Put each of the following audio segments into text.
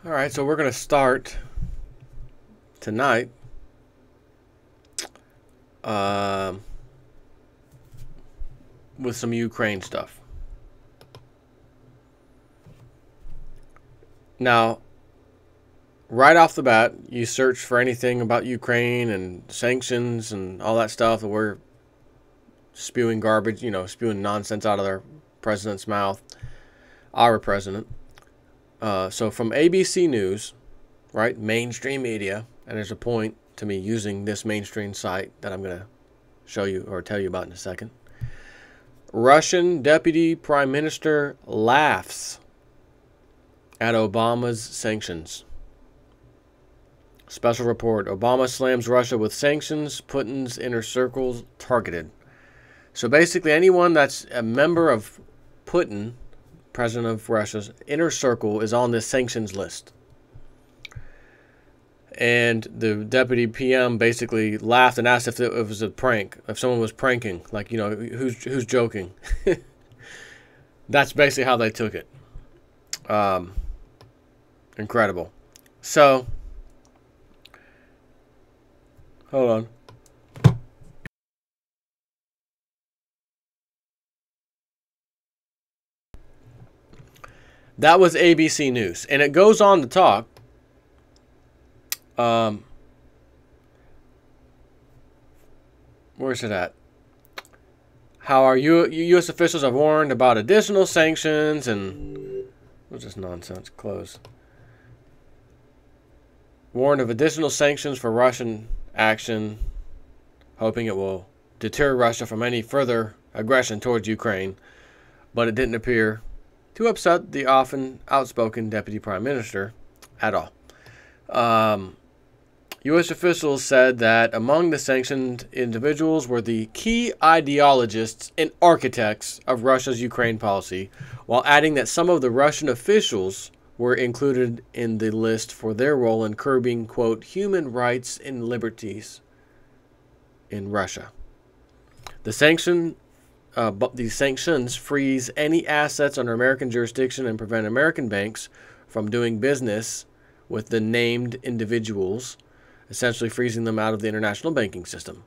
All right, so we're going to start tonight with some Ukraine stuff. Now, right off the bat, you search for anything about Ukraine and sanctions and all that stuff, and we're spewing garbage, spewing nonsense out of their president's mouth, our president. So from ABC News, right, mainstream media, and there's a point to me using this mainstream site that I'm going to show you or tell you about in a second. Russian Deputy Prime Minister laughs at Obama's sanctions. Special report, Obama slams Russia with sanctions, Putin's inner circles targeted. So basically anyone that's a member of Putin, president of Russia's inner circle, is on this sanctions list. And the deputy PM basically laughed and asked if it was a prank, if someone was pranking, like, who's joking. That's basically how they took it. Incredible. So, hold on. That was ABC News. And it goes on to talk. Where's it at? How are U.S. officials have warned about additional sanctions and... What's this nonsense? Close. Warned of additional sanctions for Russian action, hoping it will deter Russia from any further aggression towards Ukraine. But it didn't appear to upset the often outspoken Deputy Prime Minister at all. U.S. officials said that among the sanctioned individuals were the key ideologists and architects of Russia's Ukraine policy, while adding that some of the Russian officials were included in the list for their role in curbing, quote, human rights and liberties in Russia. These sanctions freeze any assets under American jurisdiction and prevent American banks from doing business with the named individuals, essentially freezing them out of the international banking system.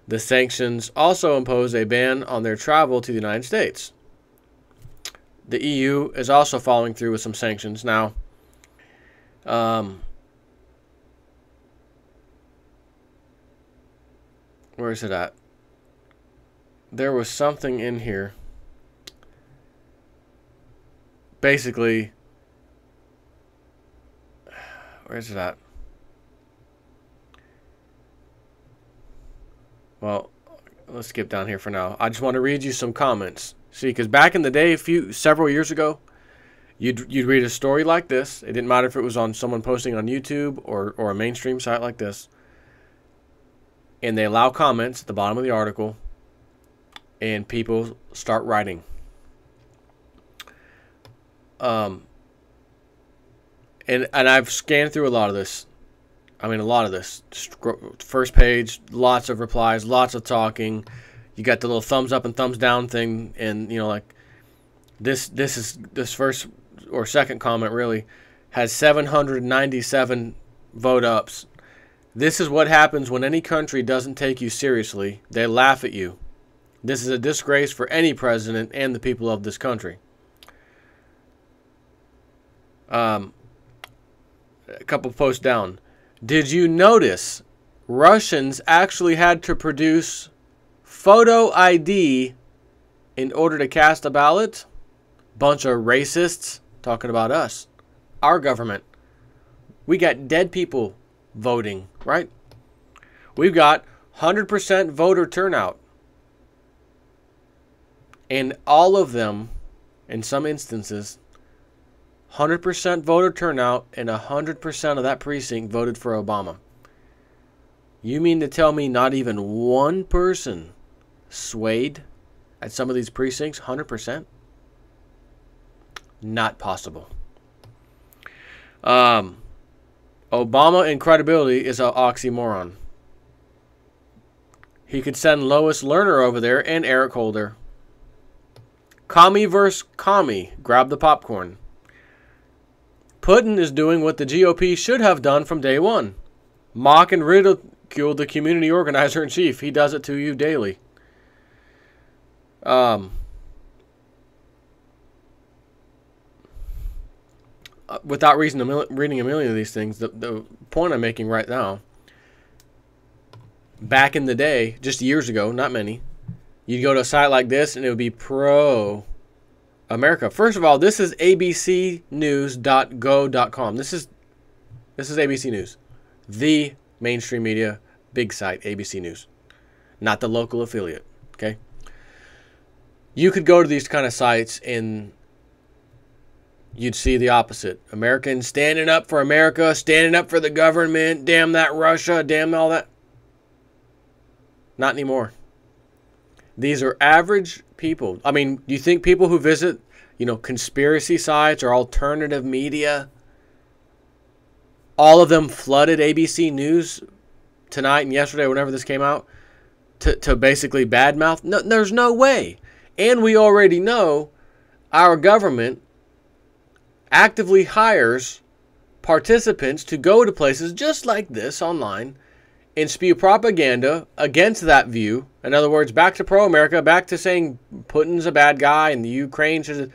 The sanctions also impose a ban on their travel to the United States. The EU is also following through with some sanctions. Now, where is it at? There was something in here. Basically, where is it at? Well, let's skip down here for now. I just want to read you some comments. See, because back in the day, several years ago, you'd read a story like this. It didn't matter if it was on someone posting on YouTube or a mainstream site like this. And they allow comments at the bottom of the article. And people start writing. And I've scanned through a lot of this. I mean, a lot of this. First page, lots of replies, lots of talking. You got the little thumbs up and thumbs down thing, and like this first or second comment really has 797 vote ups. This is what happens when any country doesn't take you seriously. They laugh at you. This is a disgrace for any president and the people of this country. A couple posts down. Did you notice Russians actually had to produce photo ID in order to cast a ballot? Bunch of racists talking about us. Our government. We got dead people voting, right? We've got 100% voter turnout. And all of them, in some instances, 100% voter turnout, and 100% of that precinct voted for Obama. You mean to tell me not even one person swayed at some of these precincts? 100%? Not possible. Obama in credibility is an oxymoron. He could send Lois Lerner over there and Eric Holder. Commie versus commie. Grab the popcorn. Putin is doing what the GOP should have done from day one. Mock and ridicule the community organizer-in-chief. He does it to you daily. Without reading a million of these things, the point I'm making right now, back in the day, just years ago, not many, you'd go to a site like this and it would be pro-America. First of all, this is abcnews.go.com. This is ABC News. The mainstream media, big site, ABC News. Not the local affiliate, okay? You could go to these kind of sites and you'd see the opposite. Americans standing up for America, standing up for the government, damn that Russia, damn all that. Not anymore. These are average people. I mean, do you think people who visit, conspiracy sites or alternative media, all of them flooded ABC News tonight and yesterday, whenever this came out, to basically badmouth? No, there's no way. And we already know our government actively hires participants to go to places just like this online and spew propaganda against that view. In other words, back to pro-America, back to saying Putin's a bad guy and the Ukraine should,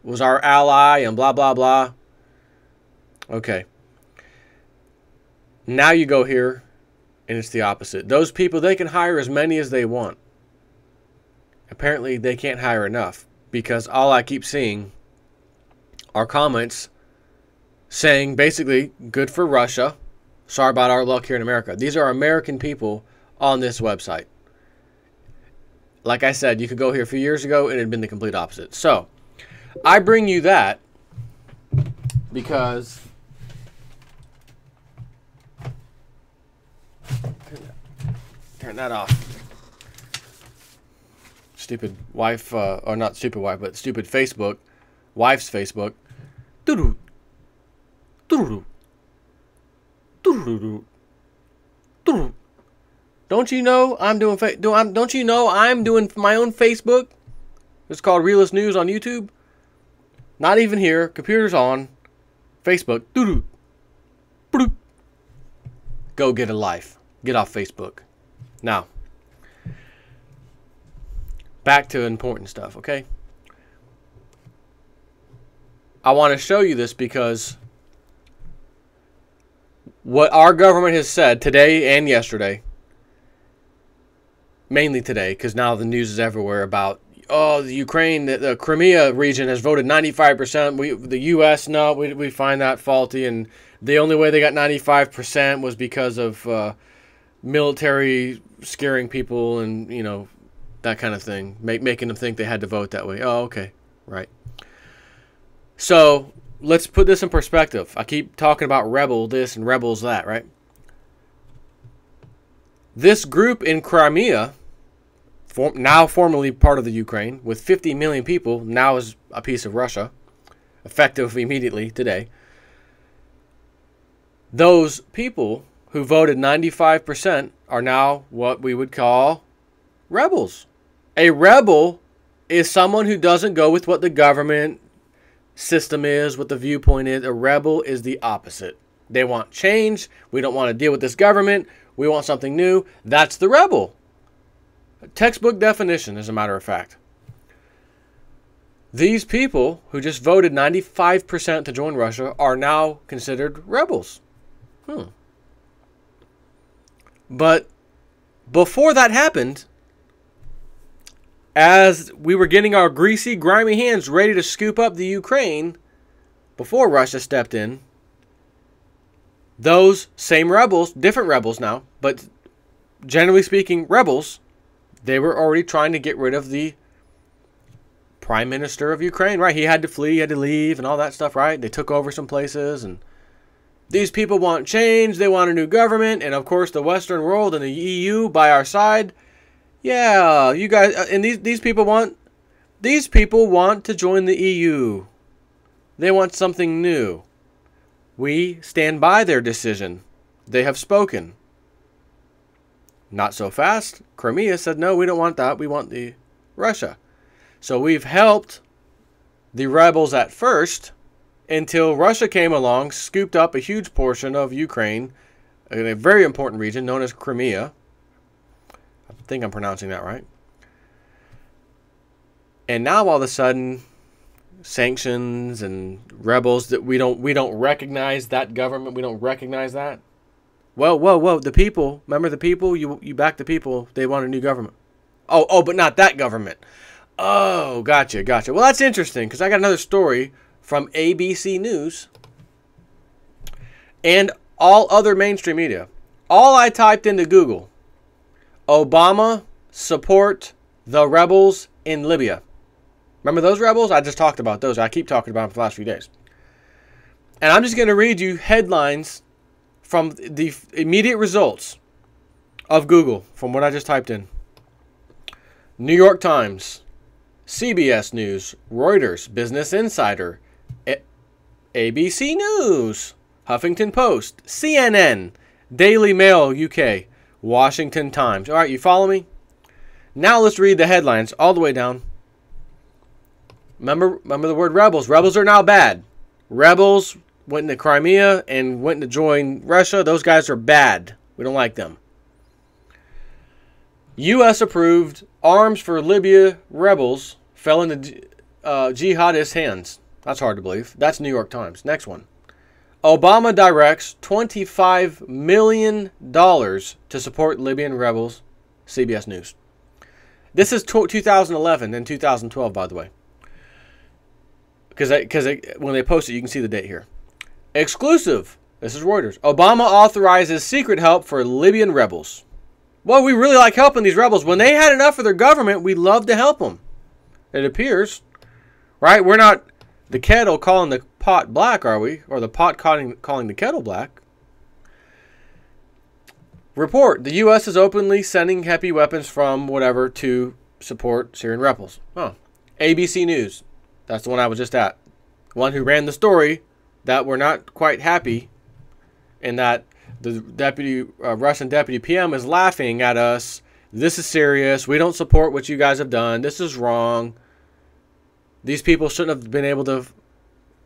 was our ally and blah, blah, blah. Okay. Now you go here and it's the opposite. Those people, they can hire as many as they want. Apparently, they can't hire enough because all I keep seeing are comments saying basically, good for Russia. Sorry about our luck here in America. These are American people on this website. Like I said, you could go here a few years ago and it had been the complete opposite. So, I bring you that because turn that off. Stupid wife, or not stupid wife, but stupid Facebook, wife's Facebook. Don't you know I'm doing don't you know I'm doing my own Facebook? It's called Realist News on YouTube. Not even here. Computer's on. Facebook. Go get a life. Get off Facebook. Now, back to important stuff, okay? I want to show you this because what our government has said today and yesterday, mainly today, because now the news is everywhere about, the Ukraine, the Crimea region has voted 95%. The U.S., no, we find that faulty, and the only way they got 95% was because of military scaring people and, that kind of thing, making them think they had to vote that way. Oh, okay, right. So let's put this in perspective. I keep talking about rebel this and rebels that, right? This group in Crimea, now formerly part of the Ukraine, with 50 million people, now is a piece of Russia, effective immediately today. Those people who voted 95% are now what we would call rebels. A rebel is someone who doesn't go with what the government system is, what the viewpoint is. A rebel is the opposite. They want change. We don't want to deal with this government. We want something new. That's the rebel. A textbook definition, as a matter of fact. These people who just voted 95% to join Russia are now considered rebels. But before that happened, as we were getting our greasy, grimy hands ready to scoop up the Ukraine, before Russia stepped in, those same rebels, different rebels now, but generally speaking, rebels, they were already trying to get rid of the prime minister of Ukraine, right? He had to flee, he had to leave, and all that stuff, right? They took over some places, and these people want change, they want a new government, and of course the Western world and the EU by our side. Yeah, you guys, and these people want to join the EU. They want something new. We stand by their decision. They have spoken. Not so fast. Crimea said, no, we don't want that. We want the Russia. So we've helped the rebels at first until Russia came along, scooped up a huge portion of Ukraine, in a very important region known as Crimea. I think I'm pronouncing that right. And now all of a sudden, sanctions and rebels, that we don't recognize that government. We don't recognize that. Whoa. The people, remember the people? You back the people. They want a new government. Oh, but not that government. Oh, gotcha. Well, that's interesting because I got another story from ABC News and all other mainstream media. All I typed into Google, Obama support the rebels in Libya. Remember those rebels? I just talked about those. I keep talking about them for the last few days. And I'm just going to read you headlines from the immediate results of Google from what I just typed in. New York Times, CBS News, Reuters, Business Insider, ABC News, Huffington Post, CNN, Daily Mail UK, Washington Times. All right, you follow me? Now let's read the headlines all the way down. Remember the word rebels. Rebels are now bad. Rebels went into Crimea and went to join Russia. Those guys are bad. We don't like them. U.S. approved arms for Libya rebels fell into jihadist hands. That's hard to believe. That's New York Times. Next one. Obama directs $25 million to support Libyan rebels. CBS News. This is 2011 and 2012, by the way. Because when they post it, you can see the date here. Exclusive. This is Reuters. Obama authorizes secret help for Libyan rebels. Well, we really like helping these rebels. When they had enough of their government, we love to help them. It appears. Right? We're not the kettle calling the pot black, are we? Or the pot calling the kettle black. Report. The U.S. is openly sending heavy weapons from whatever to support Syrian rebels. Oh. ABC News. That's the one I was just at. One who ran the story that we're not quite happy and that the Russian deputy PM is laughing at us. This is serious. We don't support what you guys have done. This is wrong. These people shouldn't have been able to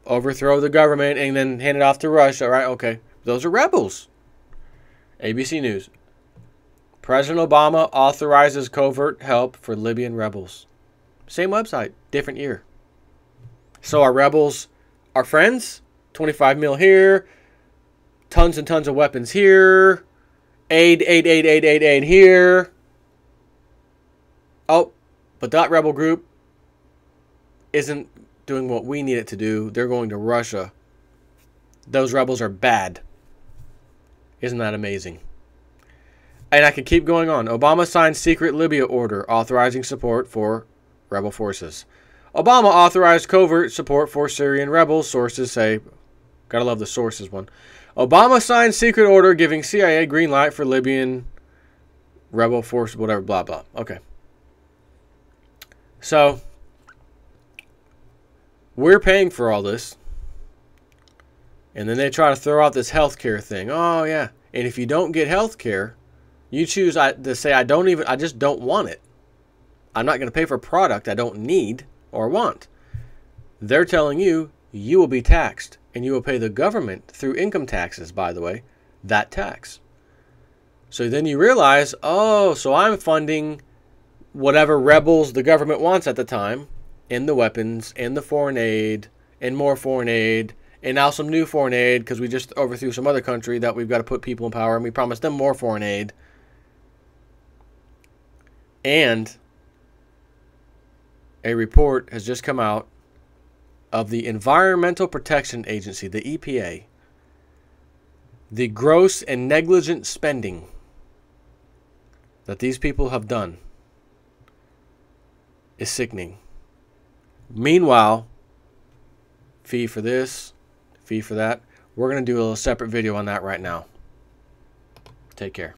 overthrow the government and then hand it off to Russia. Right? Okay. Those are rebels. ABC News. President Obama authorizes covert help for Libyan rebels. Same website, different year. So our rebels are friends. 25 mil here. Tons and tons of weapons here. Aid here. Oh, but that rebel group isn't doing what we need it to do. They're going to Russia. Those rebels are bad. Isn't that amazing? And I could keep going on. Obama signed secret Libya order authorizing support for rebel forces. Obama authorized covert support for Syrian rebels. Sources say, gotta love the sources one. Obama signed secret order giving CIA green light for Libyan rebel force, whatever, blah, blah. Okay. So, we're paying for all this. And then they try to throw out this healthcare thing. Oh, yeah. And if you don't get healthcare, you choose to say, I just don't want it. I'm not going to pay for a product I don't need or want. They're telling you, you will be taxed. And you will pay the government, through income taxes, by the way, that tax. So then you realize, oh, so I'm funding whatever rebels the government wants at the time in the weapons, in the foreign aid, and more foreign aid, and now some new foreign aid because we just overthrew some other country that we've got to put people in power, and we promised them more foreign aid. And a report has just come out of the Environmental Protection Agency, the EPA. The gross and negligent spending that these people have done is sickening. Meanwhile, fee for this, fee for that. We're going to do a little separate video on that right now. Take care.